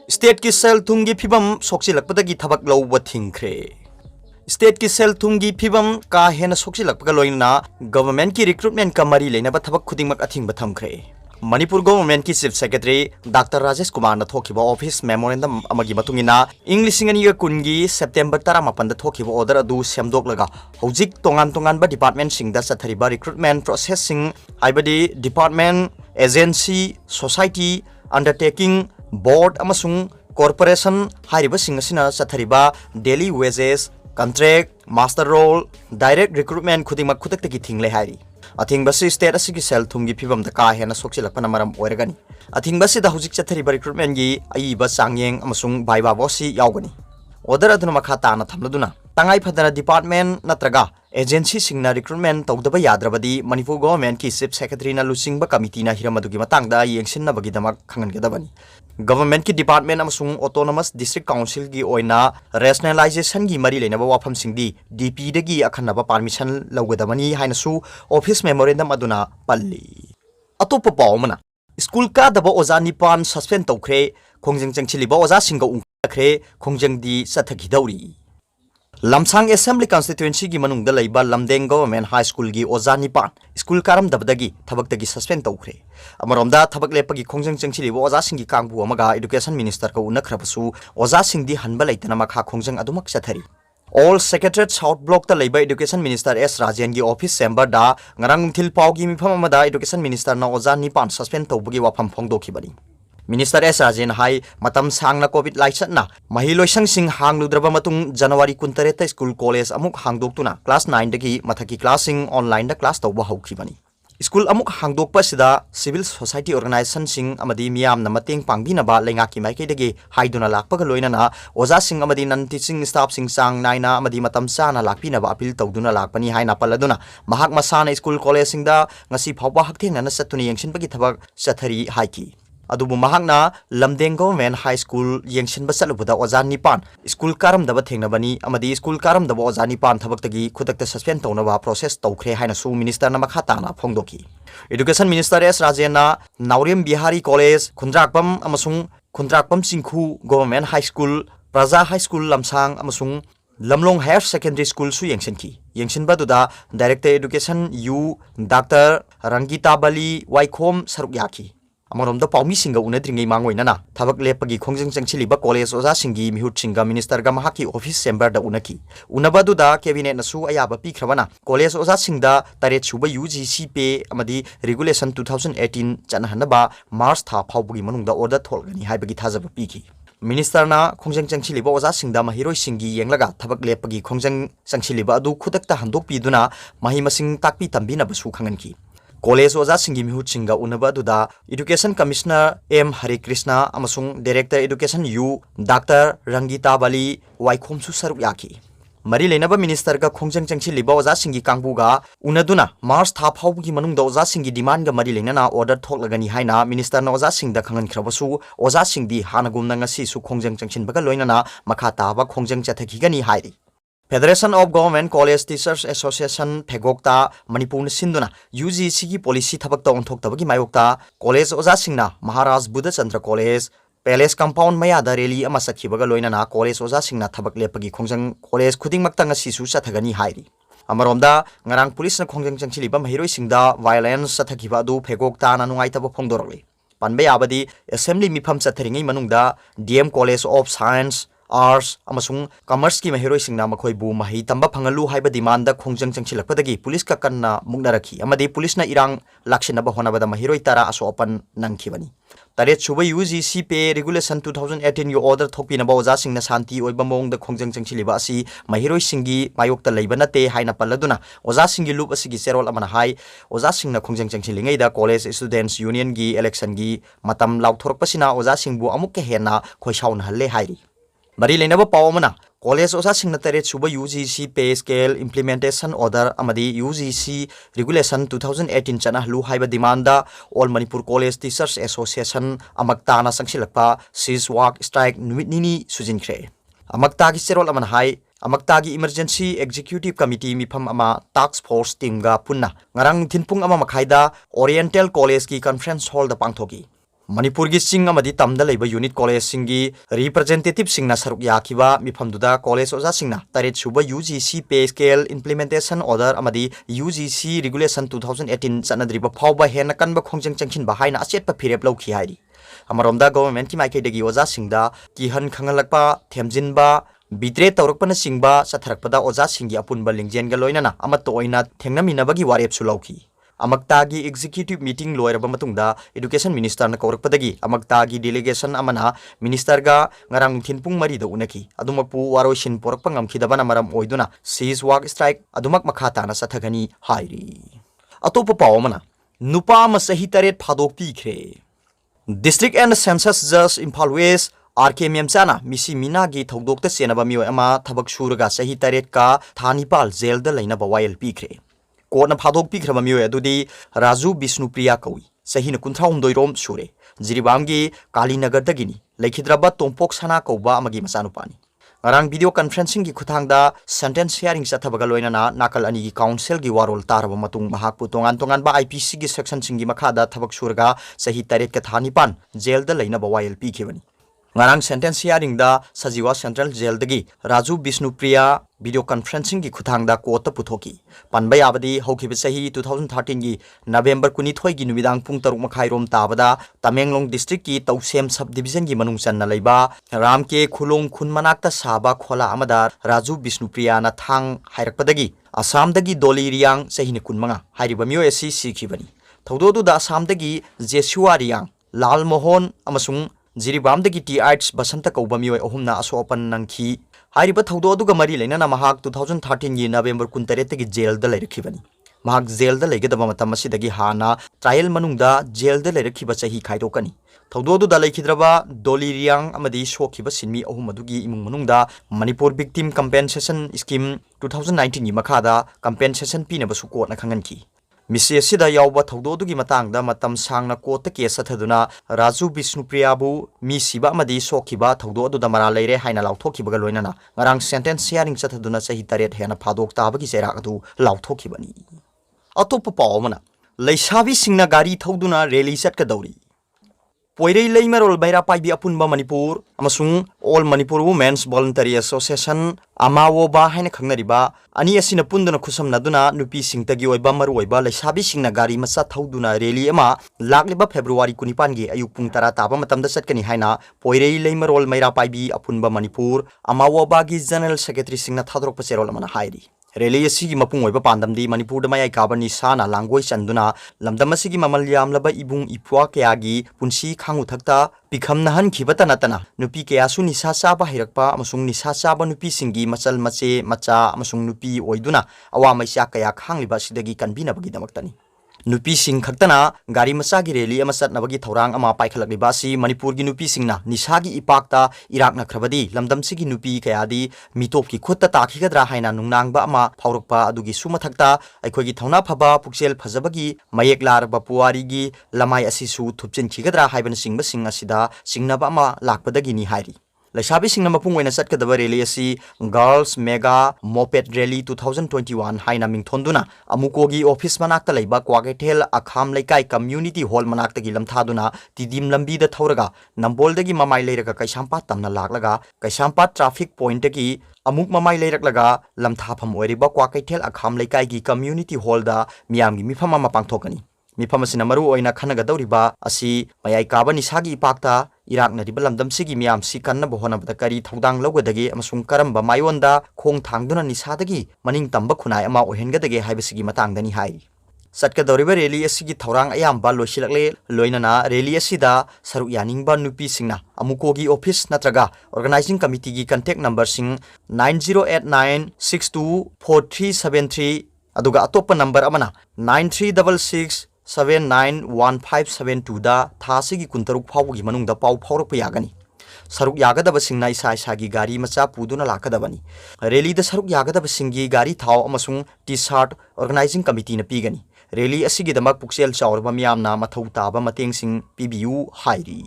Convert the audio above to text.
State की cell थुंगी फिबम सोक्सिलकपदगी थबक लौब थिंख्रे state की cell थुंगी फिबम का हेन सोक्सिलकपगा लोइना गवर्नमेंट की रिक्रूटमेंट का मरी लेना थबक खुदिंगमक अथिंग थमख्रे मणिपुर गवर्नमेंट की chief secretary doctor Rajesh Kumar न थोखिबा ऑफिस मेमोरेंडम अमगी मतुंगिना इंग लिसिंग अनिगा कुनगी सेप्टेम्बर 15 दा थोखिबा ऑर्डर अदु सेमदोकलगा हौजिक तोंगान डिपार्टमेंट सिंग दा चथरिबा रिक्रूटमेंट प्रोसेसिंग आइबदी department agency society undertaking board अमसुंग कॉर्पोरेशन हारिबसिंग असिना चथरिबा daily wages contract master roll direct recruitment खुदिंगमक खुदक्तगी थिंगले हारि अथिंगबसी स्टेट असि सेल थुंगी फिबम का हेन सोक्सिलकपना मरम ओइरगनी अथिंगबसी दा हुजिक चथरिबा रिक्रूटमेंट गी अइबा चांगयेंग अमसुंग बाइबा बोसी यावगनी ऑर्डर अदुना मखा ताना थमलदुना तंगाई फदना डिपार्टमेंट नत्रगा एजेंसी सिंगना रिक्रूटमेंट तौदबा याद्रबदी मणिपुर गवर्नमेंट की चीफ सेक्रेटरी ना लुसिंगबा कमिटी ना हिरमदुगी मतंगदा येंगसिनबगीदमक खंगनगदबनी गवर्नमेंट की डिपार्टमेंट अमसुंग ऑटोनोमस डिस्ट्रिक्ट काउंसिल की ओइना रेशनलाइजेशन की मरी लेनबा वाफम सिंगदी डीपी दगी अखनबा परमिशन लौगदबनी हाइनसु ऑफिस मेमोरेंडम अदुना पल्ली अतोप पावमना स्कूल का दबा ओजा निपान सस्पेंड तौख्रे खोंजंग चंगचिलिबा ओजा सिंगा उंखरे खोंजंगदी सथखिदौरी लमसांग असेंबली कॉन्स्टिट्यूएंसी की मनुंग लैबा लमदेंग गवर्नमेंट हाई स्कूल की ओजा निपान स्कूल कारम दबदगी थबकतगी सस्पेंड तौख्रे अमरोमदा थबक लेपगी खोंजंग चंगचिलिबा ओजा सिंगी कांगबु अमगा एजुकेशन मिनिस्टर को उनखरबसु ओजा सिंगदी हनबा लैतना मखा खोंजंग अदुमक चथरी ऑल सेक्रेटरीट साउथ ब्लॉक ता लैबा एजुकेशन मिनिस्टर एस राजेन की ऑफिस चेंबर दा ngarang thil paw gi mifam amada education minister ना ओजा निपान सस्पेंड तौबगी वाफम फोंदोखिबनी मिनिस्टर एस राजेन हाई मतम सांगना कोविड लाइसना महिलोइसंग सिंह हांगलुद्रबा मतुंग जनवरी 19 स्कूल कॉलेज अमुक हांगदोक्तुना क्लास 9 दगी मथकी क्लास सिंह ऑनलाइन दा क्लास तौबा हौखिबनी स्कूल अमुक हांगदोक्पा सिदा सिविल सोसाइटी ऑर्गेनाइजेशन सिंह अमदी मियाम न मतेंग पांगबिनबा लेंगाकी माइकेदगी हाइदुना लाकपगा लोइनना ओजा सिंह अमदी नन टीचिंग स्टाफ सिंह सांग नाइना अमदी मतम चाना लाकपिनबा अपील तौदुना लाकपनी हाइना पलदुना महाक मसाना स्कूल कॉलेज सिंगदा ngasi phawba hakthengna satuni yengsinbagi thabak chathari haiki अदुबु महाकना लमदेंग गवर्नमेंट हाई स्कूल येंगसिनबा चलुबदा ओजा निपान स्कूल कारम दबा थेंगनबनी अमदी स्कूल कारम दबा ओजा निपान थबक्तगी खुदक्ता सस्पेंड तौनबा प्रोसेस तौख्रे हाइनसु मिनिस्टर ना मखा ताना फोंदोकी एजुकेशन मिनिस्टर एस राजेना नाउरेम बिहारी कॉलेज खुंद्राकपम अमसुंग Khundrakpam Chingkhu government high school Praja high school Lamsang अमसुंग लमलोंग हायर सेकेंडरी स्कूल सु येंगसिनकी येंगसिनबदुदा director education U doctor Rangita Bali Waikhom सरुक याकी अमरोमदा पाउमी सिंगा उनद्रिंगै मांगोइनना थबक लेपगी खोंजंग चंगचिलिबा कॉलेज ओजा सिंगी मिहुट सिंगा मिनिस्टर गा महाकी ऑफिस चेंबर दा उनकी उनबदुदा कैबिनेट नसु अयाबा पिख्रबना कॉलेज ओजा सिंगदा तारेत सुबा यूजीसी पे अमदी रेगुलेशन 2018 चनहनबा मार्च था फाउबगी मनुंगदा ऑर्डर थोलगनी हाइबगी थाजब पीकी मिनिस्टर ना खोंजंग चंगचिलिबा ओजा सिंगदा महिरोइ सिंगी येंगलगा थबक लेपगी खोंजंग चंगचिलिबा अदु खुदक्ता हंदोक पीदुना मही मसिंग ताकपी तंबिना बसु खंगनकी कॉलेज ओजा सिंगी मिहुट सिंगा उनबदुदा education commissioner M Hare Krishna अमसुंग director education U doctor Rangita Bali वाइखोमसु सरुक याकी मरी लेनबा मिनिस्टर का खोंजंग चंगचिलिबा ओजा सिंगी कांगबुगा उनदुना मार्च था फाउबगी मनुंगदा ओजा सिंगी डिमांड गा मरी लेनना ऑर्डर थोकलगनी हाइना मिनिस्टर ना ओजा सिंगदा खंगनख्रबसु ओजा सिंगदी हानगुमना ngasi su खोंजंग चंगचिनबगा लोइनना मखा ताबा खोंजंग चथखिगनी हाइरि federation of government college teachers association फेगोक्ता मणिपुर सिंधुना यूजीसी की पॉलिसी थबक ओंथोक्तबगी मायोक्ता कॉलेज ओजा सिंगना Maharaj Budhachandra college palace compound मयादा रैली अमा सखिबगा लोइनना कॉलेज ओजा सिंगना थबक लेपगी खोंजंग कॉलेज खुदिंगमक्ता ngasisu चथगनी हाइरि अमरोमदा ngarang पुलिस ना खोंजंग चंगचिलिबा महिरोइ सिंगदा वायलेंस चथखिबा अदु फेगोक्ता ना नुंगाइतब फोंदोरले पनबे याबदी असेंबली मिफम चथरिंगै मनुंगदा DM college of science arts अमसुंग कॉमर्स की महिरोइ सिंगना मखोइबु मही तंबा फंगलु हाइबा डिमांड दा खोंजंग चंगचिलकपदगी पुलिस का कन्ना मुगनरखी अमदी पुलिस ना इरांग लाक्षिनबा होनबदा महिरोइ तारा असोपन नंगखिबनी तारेत सुबा यूजीसी पे रेगुलेशन 2018 यो ऑर्डर थोपिनबा ओजा सिंगना शांति ओइबा मोंगदा खोंजंग चंगचिलिबा असि महिरोइ सिंगी मायोक्ता लैबा नते हाइना पल्लदुना ओजा सिंगी लुप असिगी सेरोल अमना हाई ओजा सिंगना खोंजंग चंगचिलिंगैदा कॉलेज स्टूडेंट्स यूनियन की इलेक्शन की मतम लाउथोरकपसिना ओजा सिंगबु अमुक हेना खोइसाउन हल्ले हाइरि मरी लेनबा पावमना कॉलेज ओजा सिंगना तरेत सुबा UGC pay scale implementation order अमदी यूजीसी रेगुलेशन 2018 चना लु हाइबा डिमांडा all Manipur college teachers association अमक्ताना संगसिलकपा सीज वाक स्ट्राइक नुमित निनी सुजिनख्रे अमक्तागी सेरोल अमन हाई अमक्तागी इमरजेंसी एग्जीक्यूटिव कमिटी मिफम अमा टास्क फोर्स टीम गा पुन्ना ngarang thinpung ama makhaida oriental college की कॉन्फ्रेंस हॉल दा पांगथोकी मणिपुर की चिंग अमदी तमदा लेबा यूनिट कॉलेज सिंगी रिप्रेजेंटेटिव सिंगना सरुक याखिबा मिफमदुदा कॉलेज ओजा सिंगना तरेत सुबा UGC pay scale implementation order अमदी UGC रेगुलेशन 2018 चनद्रिबा फावबा हेना कनबा खोंजंग चंखिनबा हाइना अचेतपा फिरेप लौखि हाइरी अमरोमदा गवर्नमेंट की माइकैदगी ओजा सिंगदा किहन खंगलकपा थेमजिनबा बिद्रे तौरकपना सिंगबा चथरकपदा ओजा सिंगी अपुनबा लिंगजेनगा लोइनाना अमत ओइना थेंगनमिनबगी वारेपसु लौखि अमक्तागी एग्जीक्यूटिव मीटिंग लोयरबा मतुंगदा एजुकेशन मिनिस्टर न कौरकपदगी अमक्तागी डेलीगेशन अमना मिनिस्टर गा ngarang thinpung mari do unaki adumakpu waroisin porakpa ngamkhidabana maram oiduna seize work strike adumak makha tana sathagani hairi atopa pawamana nupa ma sahi taret phadok pikre district and census judge Imphal West RK Memchana misi mina gi thodokta senaba mioi ama thabak suraga sahi taret ka thanipal jail da leina ba wail pikre court फादोक पीख्रब मियोय अदुदी राजू विष्णुप्रिया कौई सही न 93 रोम सुरे जिरीबाम की कालीनगर दगिनी लेखिद्रबा तोंपोक सना कौबा अमगी मचानुपानी ngarang video conferencing की खुथांगदा sentence hearing चथबगा लोइनाना नाकल अनि की काउंसिल की वारोल तारब मतुंग महाकपु तोंगान तोंगान बा IPC की सेक्शन सिंगी मखादा थबक सुरगा सही तारीख के थानिपान जेल द लेना बवायल पीखेबनी ngarang sentence hearing da sajiwa central jail dagi Raju Vishnupriya video conferencing की खुथांगदा कोर्ट पुथोकी पनबा याबदी हौखिबे सही 2013 की नवंबर 19 की नुमिदांग पुंग तरुक मखाइरोम ताबदा तमेंगलोंग डिस्ट्रिक्ट की तौसेम सब डिवीजन की मनुंग चन्ना लेबा राम के खुलोंग खुन मनाक्ता साबा खोला अमदा राजू विष्णुप्रिया ना थांग हाइरकपदगी असम दगी दोली रियांग सही ने कुनमंगा हाइरिबा मियो एसी सीखिबनी थौदोदु दा असम दगी जेसुआ रियांग लाल मोहन अमसुंग जिरीबाम दगी टी8 बसंत कौबा मियो अहुमना असोपन नंखी हाइरिबा थौदो अदुगा मरी लेना महाक 2013 की नवंबर 19 की जेल द लेरखिबनी महाक जेल द लेगदबा मतम असिदगी हाना ट्रायल मनुंगदा जेल द लेरखिबा चही खाइदोकनी थौदो अदुदा लेखिद्रबा दोली रियांग अमदी सोखिबा सिनमी अहुम अदुगी इमुंग मनुंगदा मणिपुर विक्टिम कंपेंसेशन स्कीम 2019 की मखादा कंपेंसेशन पीनबसु कोर्टना खंगनखी मिसी असिदा यावबा थौदोदुगी मतांगदा मतम सांगना कोर्ट केस अथदुना राजू विष्णुप्रियाबु मी सिबा अमदी सोखिबा थौदो अदुदा मरा लेरे हाइना लाउथोखिबगा लोइनाना ngarang sentence hearing chathaduna sahi taret hena phadok tabagi serak adu lauthokhibani atopa pawmana leisabi singna gari thoduna rally chatkadori पोइरै लैमरोल बैरा पाइबी अपुनबा मणिपुर अमसुंग all Manipur women's voluntary association अमावोबा हैन खंगनरिबा अनि असिना पुंदुना खुसमनदुना नुपी सिंगतगी ओइबा मरु ओइबा लैसाबी सिंगना गारी मसा थौदुना रैली अमा लाक्लिबा फेब्रुवारी 19 गी अयुक पुंग तरा ताबा मतमदा चटकनी हाइना पोइरै लैमरोल मैरा पाइबी अपुनबा मणिपुर अमावोबा गी जनरल सेक्रेटरी सिंगना थादरोप चेरोल अमना हाइरी रैली असिगी मपुंग ओइबा पांदमदी मणिपुर दमाय काबनी साना लांगोय चंदुना लमदम असिगी ममल यामलबा इबुंग इपुआ कयागी पुंसी खांगु थक्ता पिखम नहन खिबता नतना नुपी कयासु निसा चाबा हिरकपा अमसुंग निसा चाबा नुपी सिंगी मचल मचे मचा अमसुंग नुपी ओइदुना अवा मैसा कया खांगलिबा सिदगी कनबिनबगी दमक्तनी नुपी सिंग खक्तना गारी मचा की रैली अमा चटनबगी थौरांग अमा पाइखलकलिबा सि मणिपुर की नुपी सिंगना निसागी इपाकता इराक नखरबदी लमदम सिगी नुपी कयादी मिटोप की खुत्ता ताखिगद्रा हाइना नुंगनांगबा अमा फाउरकपा अदुगी सुमथक्ता अखोगी थौना फबा पुक्सेल फजबगी मयेक लारबा पुवारीगी लमाय असिसु थुपचिन खिगद्रा हाइबन सिंगबा सिंग असिदा सिंगनबा अमा लाकपदगी नि हाइरी लैसाबी सिंगना मपुंग ओइना चटकदबा रैली असि गर्ल्स मेगा मोपेड रैली 2021 हाइना मिंगथोंदुना अमुकोगी ऑफिस मनाक्ता लैबा क्वागेथेल अखाम लेकाई कम्युनिटी हॉल मनाक्तगी लमथादुना तिदिम लंबीदा थौरगा नंबोलदगी ममाई लेरगा कैसामपात तमना लाकलगा कैसामपात ट्रैफिक पॉइंटगी अमुक ममाई लेरकलगा लमथाफम ओइरिबा क्वागेथेल अखाम लेकाई की कम्युनिटी हॉलदा मियामगी मिफम अमा पांगथोकनी मिफम असिना मरु ओइना खनगदौरिबा असि मयाई काबा निसागी इपाकता इराकनरिबा लमदम सिगी मियाम सि कन्नबा होनबदा करी थौदांग लौगदगे अमसुंग करम्बा मायोंदा खोंग थांगदुना निसादगी मनिंग तंबा खुनाय अमा ओहेनगदगे हाइबसिगी मतांगदनी हाइ सटकदौरिबा रैली असिगी थौरांग अयामबा लोइसिलकले लोइनना रैली असिदा सरुक यानिंगबा नुपी सिंगना अमुकोगी ऑफिस नत्रगा ऑर्गेनाइजिंग कमिटी की कांटेक्ट नंबर सिंग 9089624373 अदुगा अतोप्पा नंबर अमना 9366 791572 दा थासिगी कुंतरुक फावगी मनुंगदा पाउ फावरप यागनी सरुक यागदब सिंगना इसा इसागी गारी मचा पुदुना लाकदबनी रैली द सरुक यागदब सिंगी गारी थाव अमसुंग टी-शर्ट ऑर्गेनाइजिंग कमिटी न पीगनी रैली असिगी दमक पुक्सेल चावरबा मियामना मथौ ताबा मतेंग सिंग पीबीयू हाइरी।